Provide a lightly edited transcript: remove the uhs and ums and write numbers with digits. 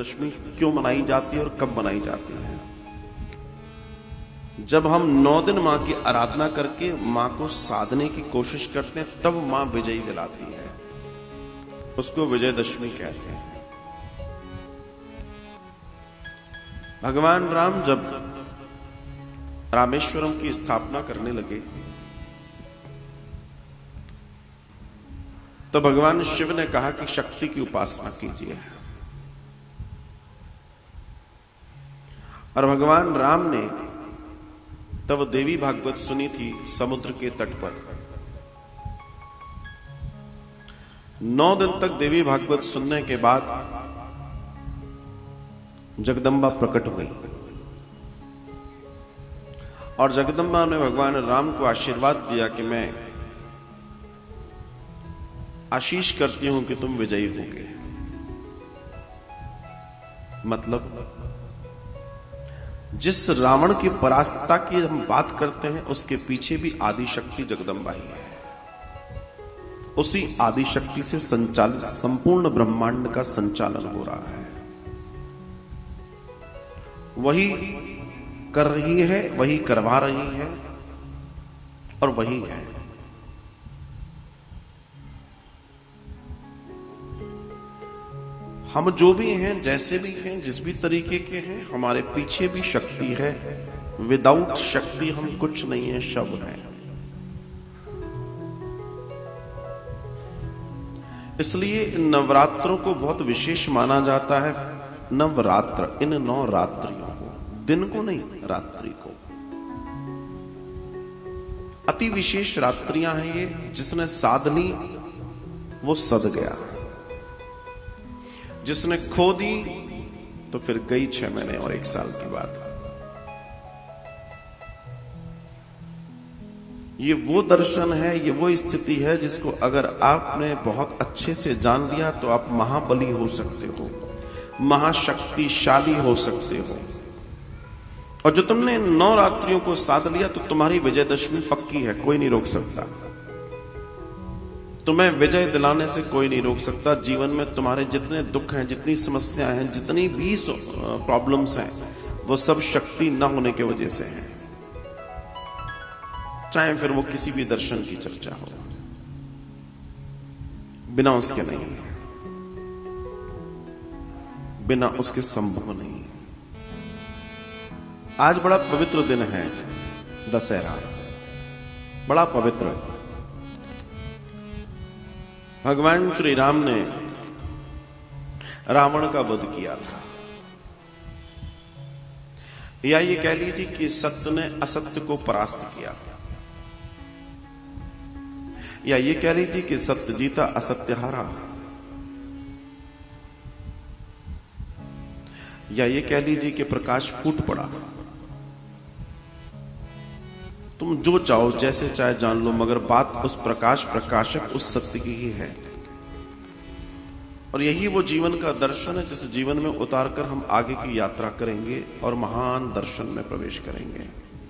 विजयदशमी क्यों मनाई जाती है और कब मनाई जाती है। जब हम 9 दिन मां की आराधना करके मां को साधने की कोशिश करते हैं तब मां विजयी दिलाती है, उसको विजयदशमी कहते हैं। भगवान राम जब रामेश्वरम की स्थापना करने लगे तो भगवान शिव ने कहा कि शक्ति की उपासना कीजिए, और भगवान राम ने तब देवी भागवत सुनी थी समुद्र के तट पर। 9 दिन तक देवी भागवत सुनने के बाद जगदम्बा प्रकट हुई और जगदम्बा ने भगवान राम को आशीर्वाद दिया कि मैं आशीष करती हूं कि तुम विजयी होगे। मतलब जिस रावण की परास्तता की हम बात करते हैं उसके पीछे भी आदि शक्ति जगदम्बा ही है। उसी आदि शक्ति से संचालित संपूर्ण ब्रह्मांड का संचालन हो रहा है। वही कर रही है, वही करवा रही है और वही है। हम जो भी हैं, जैसे भी हैं, जिस भी तरीके के हैं, हमारे पीछे भी शक्ति है। विदाउट शक्ति हम कुछ नहीं है, शव है। इसलिए इन नवरात्रों को बहुत विशेष माना जाता है। नवरात्र, इन 9 रात्रियों को, दिन को नहीं, रात्रि को। अति विशेष रात्रियां हैं ये। जिसने साध ली वो सद गया, जिसने खो दी तो फिर गई 6 महीने और 1 साल की बात। ये वो दर्शन है, ये वो स्थिति है जिसको अगर आपने बहुत अच्छे से जान लिया तो आप महाबली हो सकते हो, महाशक्तिशाली हो सकते हो। और जो तुमने 9 रात्रियों को साध लिया तो तुम्हारी विजयदशमी पक्की है, कोई नहीं रोक सकता। तुम्हें विजय दिलाने से कोई नहीं रोक सकता। जीवन में तुम्हारे जितने दुख हैं, जितनी समस्याएं हैं, जितनी भी प्रॉब्लम्स हैं, वो सब शक्ति न होने की वजह से हैं। चाहे फिर वो किसी भी दर्शन की चर्चा हो, बिना उसके नहीं, बिना उसके संभव नहीं। आज बड़ा पवित्र दिन है, दशहरा, बड़ा पवित्र। भगवान श्री राम ने रावण का वध किया था, या ये कह लीजिए कि सत्य ने असत्य को परास्त किया, या ये कह लीजिए कि सत्य जीता असत्य हारा, या ये कह लीजिए कि प्रकाश फूट पड़ा। तुम जो चाहो, जैसे चाहे जान लो, मगर बात उस प्रकाश, प्रकाशक उस सत्य की ही है। और यही वो जीवन का दर्शन है जिस जीवन में उतारकर हम आगे की यात्रा करेंगे और महान दर्शन में प्रवेश करेंगे।